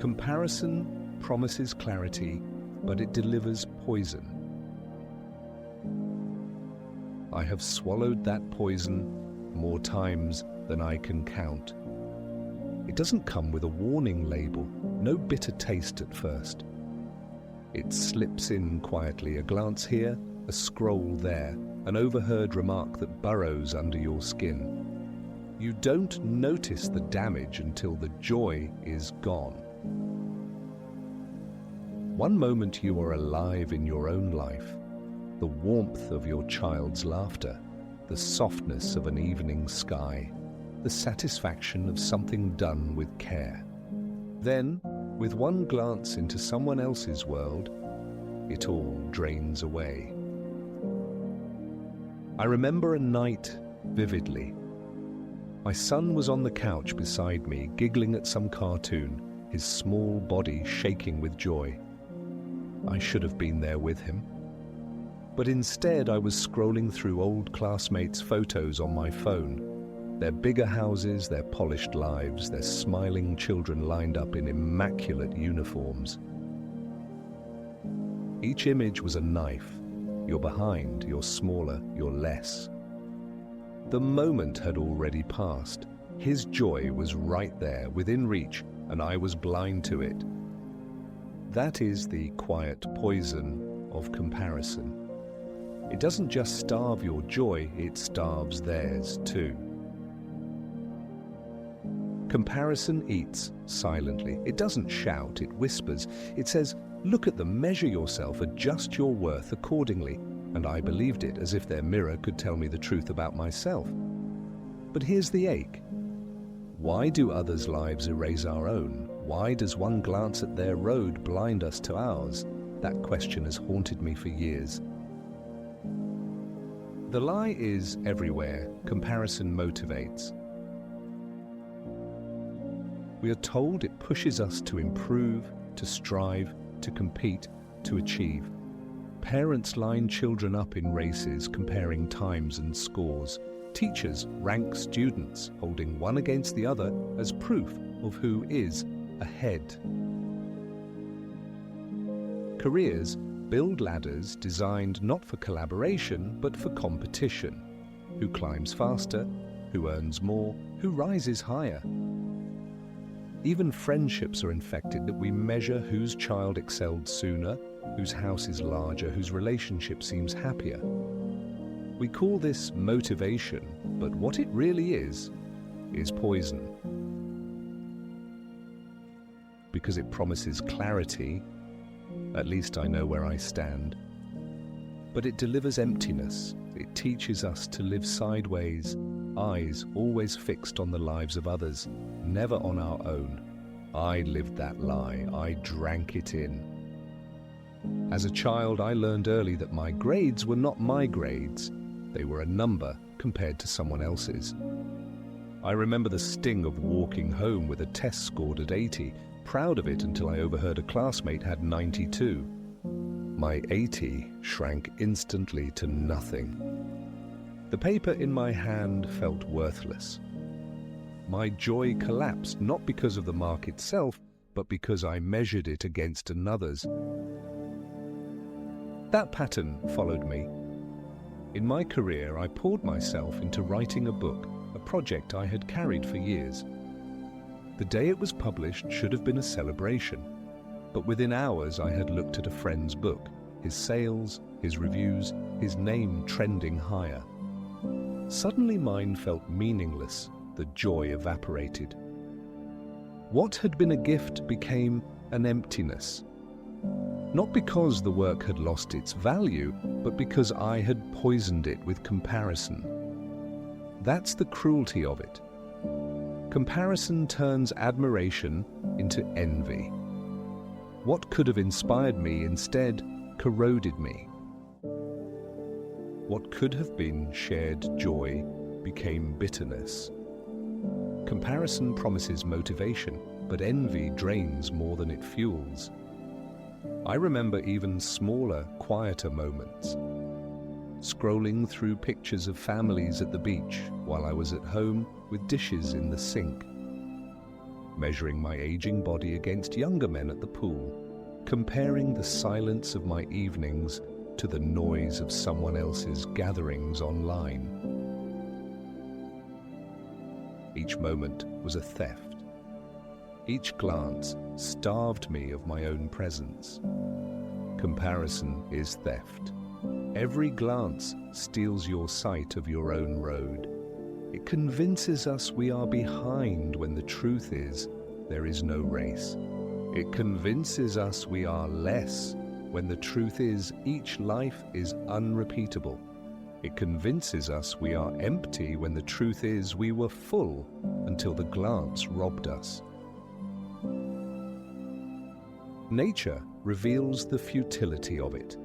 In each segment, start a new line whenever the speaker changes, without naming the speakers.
Comparison promises clarity, but it delivers poison. I have swallowed that poison more times than I can count. It doesn't come with a warning label, no bitter taste at first. It slips in quietly, a glance here, a scroll there, an overheard remark that burrows under your skin. You don't notice the damage until the joy is gone. One moment you are alive in your own life, the warmth of your child's laughter, the softness of an evening sky, the satisfaction of something done with care. Then, with one glance into someone else's world, it all drains away. I remember a night vividly. My son was on the couch beside me, giggling at some cartoon, his small body shaking with joy. I should have been there with him. But instead I was scrolling through old classmates' photos on my phone. Their bigger houses, their polished lives, their smiling children lined up in immaculate uniforms. Each image was a knife. You're behind, you're smaller, you're less. The moment had already passed. His joy was right there, within reach, and I was blind to it. That is the quiet poison of comparison. It doesn't just starve your joy, it starves theirs too. Comparison eats silently. It doesn't shout, it whispers. It says, look at them, measure yourself, adjust your worth accordingly. And I believed it, as if their mirror could tell me the truth about myself. But here's the ache. Why do others' lives erase our own? Why does one glance at their road blind us to ours? That question has haunted me for years. The lie is everywhere. Comparison motivates. We are told it pushes us to improve, to strive, to compete, to achieve. Parents line children up in races, comparing times and scores. Teachers rank students, holding one against the other as proof of who is ahead. Careers build ladders designed not for collaboration, but for competition. Who climbs faster, who earns more, who rises higher. Even friendships are infected that we measure whose child excelled sooner, whose house is larger, whose relationship seems happier. We call this motivation, but what it really is poison. Because it promises clarity, at least I know where I stand. But it delivers emptiness. It teaches us to live sideways, eyes always fixed on the lives of others, never on our own. I lived that lie. I drank it in. As a child, I learned early that my grades were not my grades. They were a number compared to someone else's. I remember the sting of walking home with a test scored at 80, proud of it until I overheard a classmate had 92. My 80 shrank instantly to nothing. The paper in my hand felt worthless. My joy collapsed, not because of the mark itself, but because I measured it against another's. That pattern followed me. In my career, I poured myself into writing a book, a project I had carried for years. The day it was published should have been a celebration, but within hours I had looked at a friend's book, his sales, his reviews, his name trending higher. Suddenly mine felt meaningless, the joy evaporated. What had been a gift became an emptiness. Not because the work had lost its value, but because I had poisoned it with comparison. That's the cruelty of it. Comparison turns admiration into envy. What could have inspired me instead corroded me. What could have been shared joy became bitterness. Comparison promises motivation, but envy drains more than it fuels. I remember even smaller, quieter moments. Scrolling through pictures of families at the beach while I was at home with dishes in the sink. measuring my aging body against younger men at the pool, comparing the silence of my evenings to the noise of someone else's gatherings online. Each moment was a theft. Each glance starved me of my own presence. Comparison is theft. Every glance steals your sight of your own road. It convinces us we are behind when the truth is there is no race. It convinces us we are less when the truth is each life is unrepeatable. It convinces us we are empty when the truth is we were full until the glance robbed us. Nature reveals the futility of it.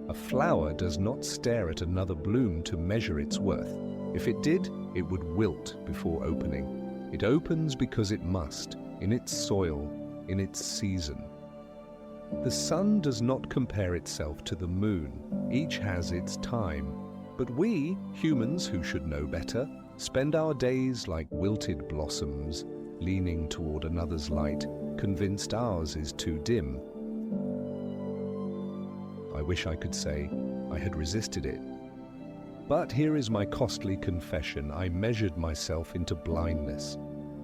A flower does not stare at another bloom to measure its worth. If it did, it would wilt before opening. It opens because it must, in its soil, in its season. The sun does not compare itself to the moon. Each has its time. But we, humans who should know better, spend our days like wilted blossoms, leaning toward another's light, convinced ours is too dim. I wish I could say I had resisted it. But here is my costly confession. I measured myself into blindness.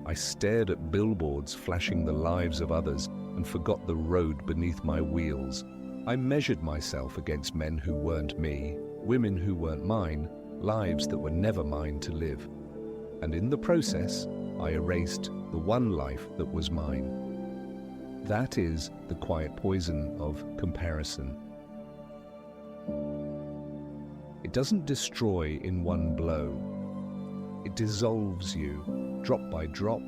I stared at billboards flashing the lives of others and forgot the road beneath my wheels. I measured myself against men who weren't me, women who weren't mine, lives that were never mine to live. And in the process, I erased the one life that was mine. That is the quiet poison of comparison. It doesn't destroy in one blow. It dissolves you, drop by drop,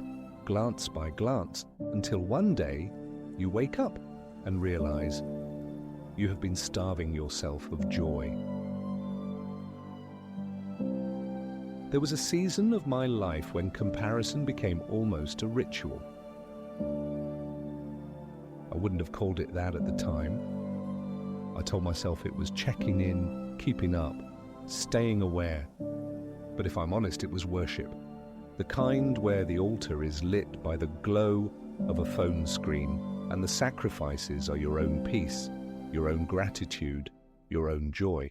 glance by glance, until one day you wake up and realize you have been starving yourself of joy. There was a season of my life when comparison became almost a ritual. I wouldn't have called it that at the time. I told myself it was checking in, keeping up, staying aware. But if I'm honest, it was worship. The kind where the altar is lit by the glow of a phone screen and the sacrifices are your own peace, your own gratitude, your own joy.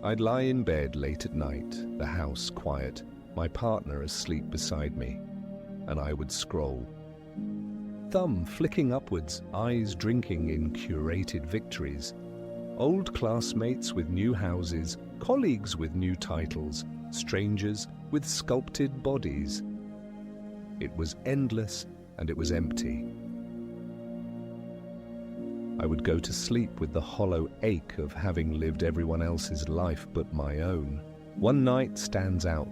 I'd lie in bed late at night, the house quiet, my partner asleep beside me, and I would scroll. Thumb flicking upwards, eyes drinking in curated victories. Old classmates with new houses, colleagues with new titles, strangers with sculpted bodies. It was endless and it was empty. I would go to sleep with the hollow ache of having lived everyone else's life but my own. One night stands out.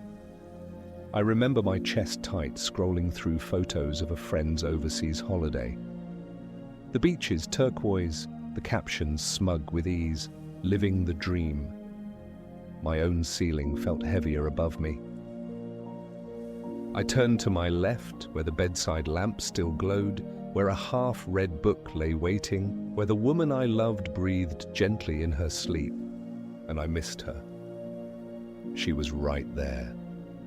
I remember my chest tight scrolling through photos of a friend's overseas holiday. The beach is turquoise, the captions smug with ease, living the dream. My own ceiling felt heavier above me. I turned to my left, where the bedside lamp still glowed, where a half-read book lay waiting, where the woman I loved breathed gently in her sleep, and I missed her. She was right there,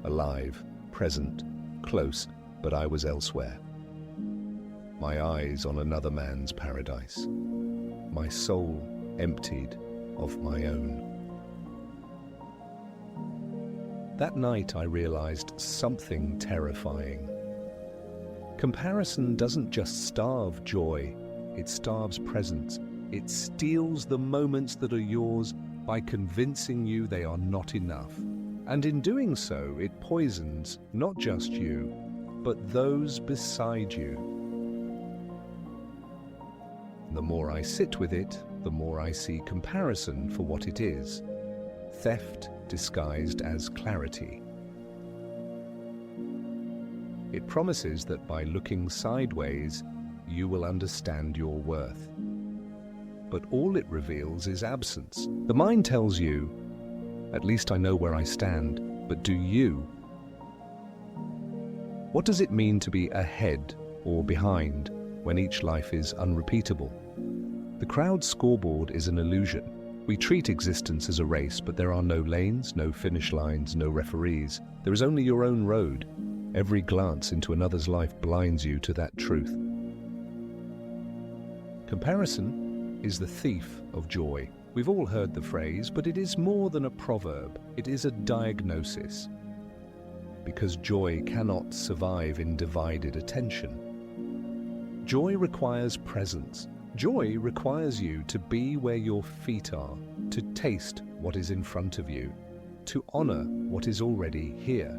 alive, present, close, but I was elsewhere. My eyes on another man's paradise. My soul emptied of my own. That night I realized something terrifying. Comparison doesn't just starve joy, it starves presence. It steals the moments that are yours by convincing you they are not enough. And in doing so, it poisons not just you, but those beside you. The more I sit with it, the more I see comparison for what it is. Theft disguised as clarity. It promises that by looking sideways, you will understand your worth. But all it reveals is absence. The mind tells you, at least I know where I stand, but do you? What does it mean to be ahead or behind when each life is unrepeatable? The crowd scoreboard is an illusion. We treat existence as a race, but there are no lanes, no finish lines, no referees. There is only your own road. Every glance into another's life blinds you to that truth. Comparison is the thief of joy. We've all heard the phrase, but it is more than a proverb. It is a diagnosis. Because joy cannot survive in divided attention. Joy requires presence. Joy requires you to be where your feet are, to taste what is in front of you, to honor what is already here.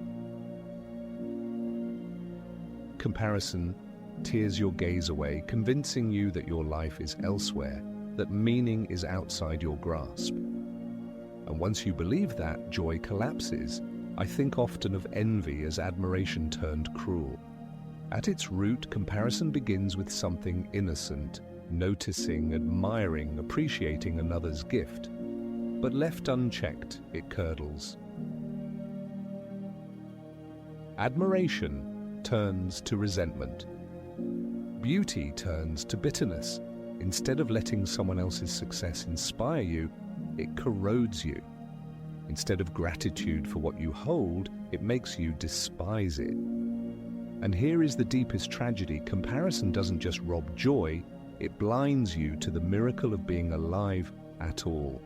Comparison tears your gaze away, convincing you that your life is elsewhere, that meaning is outside your grasp. And once you believe that, joy collapses. I think often of envy as admiration turned cruel. At its root, comparison begins with something innocent, noticing, admiring, appreciating another's gift. But left unchecked, it curdles. Admiration turns to resentment. Beauty turns to bitterness. Instead of letting someone else's success inspire you, it corrodes you. Instead of gratitude for what you hold, it makes you despise it. And here is the deepest tragedy. Comparison doesn't just rob joy, it blinds you to the miracle of being alive at all.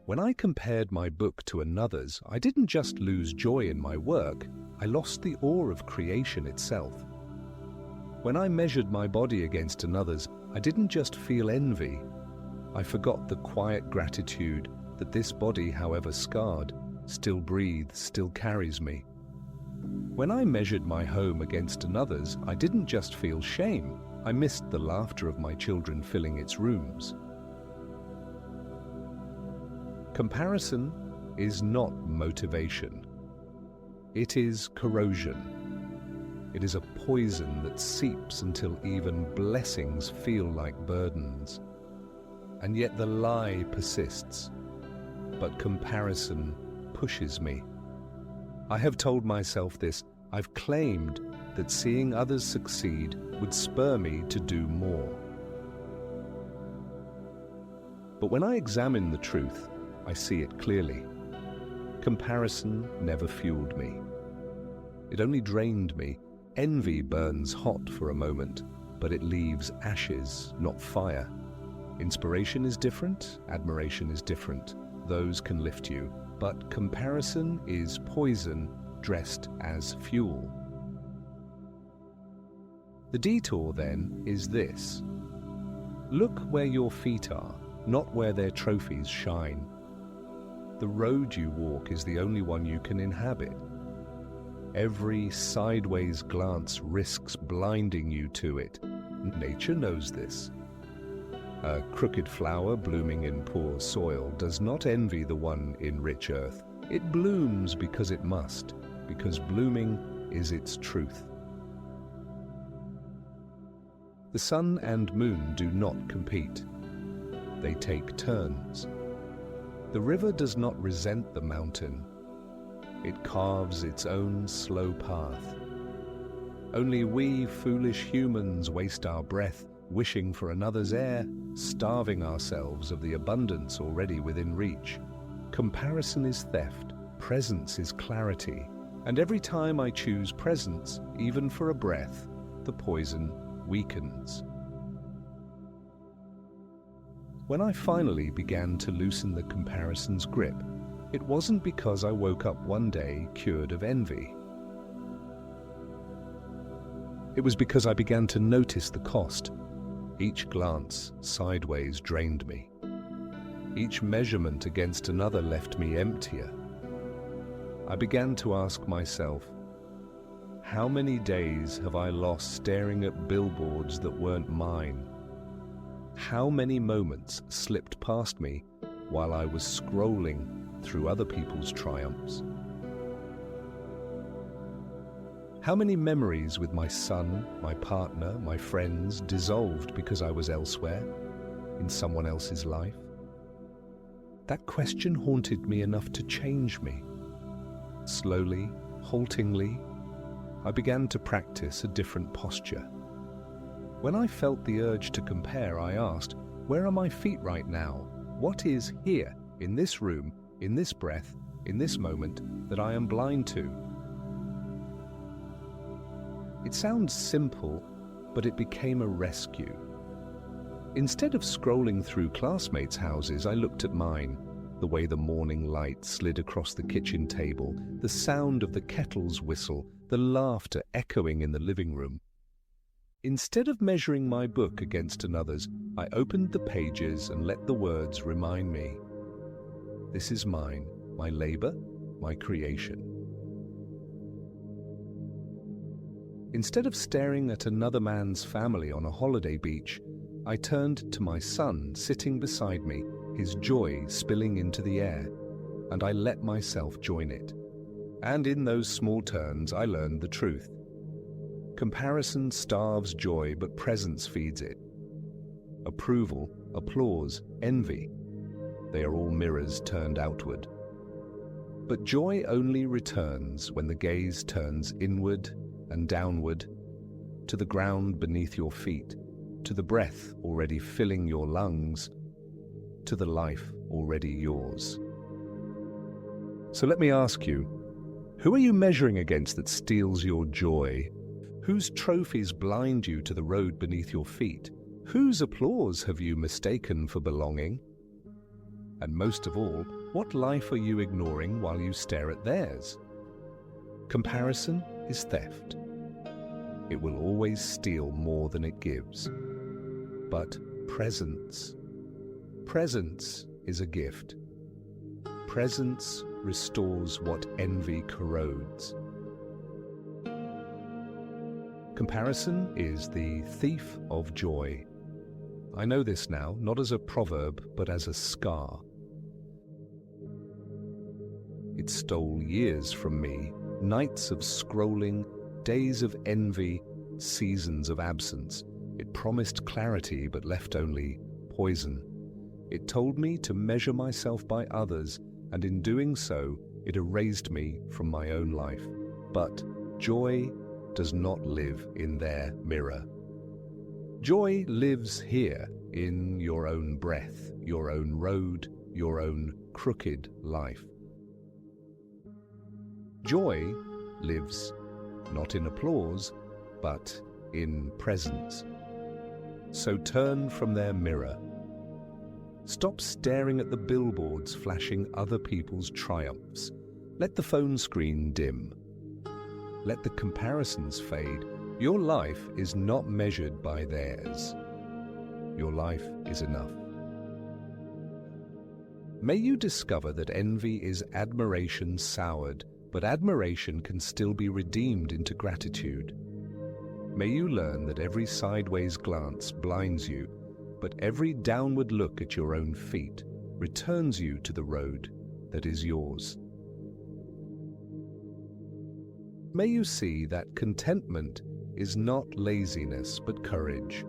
When I compared my book to another's, I didn't just lose joy in my work, I lost the awe of creation itself. When I measured my body against another's, I didn't just feel envy, I forgot the quiet gratitude that this body, however scarred, still breathes, still carries me. When I measured my home against another's, I didn't just feel shame, I missed the laughter of my children filling its rooms. Comparison is not motivation. It is corrosion. It is a poison that seeps until even blessings feel like burdens. And yet the lie persists. But comparison pushes me. I have told myself this. I've claimed that seeing others succeed would spur me to do more. But when I examine the truth, I see it clearly. Comparison never fueled me. It only drained me. Envy burns hot for a moment, but it leaves ashes, not fire. Inspiration is different, admiration is different. Those can lift you, but comparison is poison dressed as fuel. The detour, then, is this. Look where your feet are, not where their trophies shine. The road you walk is the only one you can inhabit. Every sideways glance risks blinding you to it. Nature knows this. A crooked flower blooming in poor soil does not envy the one in rich earth. It blooms because it must, because blooming is its truth. The sun and moon do not compete. They take turns. The river does not resent the mountain. It carves its own slow path. Only we foolish humans waste our breath wishing for another's air, starving ourselves of the abundance already within reach. Comparison is theft, presence is clarity, and every time I choose presence, even for a breath, the poison weakens. When I finally began to loosen the comparison's grip, it wasn't because I woke up one day cured of envy. It was because I began to notice the cost. Each glance sideways drained me. Each measurement against another left me emptier. I began to ask myself, how many days have I lost staring at billboards that weren't mine? How many moments slipped past me while I was scrolling through other people's triumphs? How many memories with my son, my partner, my friends dissolved because I was elsewhere, in someone else's life? That question haunted me enough to change me. Slowly, haltingly, I began to practice a different posture. When I felt the urge to compare, I asked, Where are my feet right now? What is here, in this room, in this breath, in this moment, that I am blind to? It sounds simple, but it became a rescue. Instead of scrolling through classmates' houses, I looked at mine. The way the morning light slid across the kitchen table, the sound of the kettle's whistle, the laughter echoing in the living room. Instead of measuring my book against another's, I opened the pages and let the words remind me. This is mine, my labor, my creation. Instead of staring at another man's family on a holiday beach, I turned to my son sitting beside me, his joy spilling into the air, and I let myself join it. And in those small turns, I learned the truth. Comparison starves joy, but presence feeds it. Approval, applause, envy, they are all mirrors turned outward. But joy only returns when the gaze turns inward and downward, to the ground beneath your feet, to the breath already filling your lungs, to the life already yours. So let me ask you, who are you measuring against that steals your joy? Whose trophies blind you to the road beneath your feet? Whose applause have you mistaken for belonging? And most of all, what life are you ignoring while you stare at theirs? Comparison is theft. It will always steal more than it gives. But presence is a gift. Presence restores what envy corrodes. Comparison is the thief of joy. I know this now, not as a proverb, but as a scar. It stole years from me, nights of scrolling, days of envy, seasons of absence. It promised clarity but left only poison. It told me to measure myself by others, and in doing so, it erased me from my own life. But joy does not live in their mirror. Joy lives here in your own breath, your own road, your own crooked life. Joy lives not in applause, but in presence. So turn from their mirror. Stop staring at the billboards flashing other people's triumphs. Let the phone screen dim. Let the comparisons fade. Your life is not measured by theirs. Your life is enough. May you discover that envy is admiration soured, but admiration can still be redeemed into gratitude. May you learn that every sideways glance blinds you, but every downward look at your own feet returns you to the road that is yours. May you see that contentment is not laziness but courage.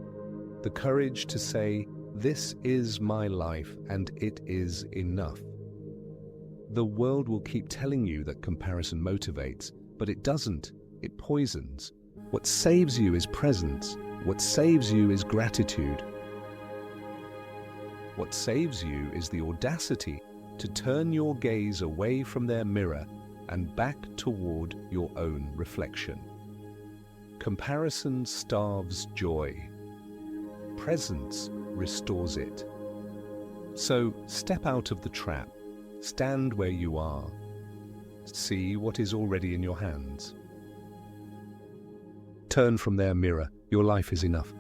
The courage to say, "This is my life and it is enough." The world will keep telling you that comparison motivates, but it doesn't. It poisons. What saves you is presence. What saves you is gratitude. What saves you is the audacity to turn your gaze away from their mirror and back toward your own reflection. Comparison starves joy. Presence restores it. So step out of the trap. Stand where you are. See what is already in your hands. Turn from their mirror. Your life is enough.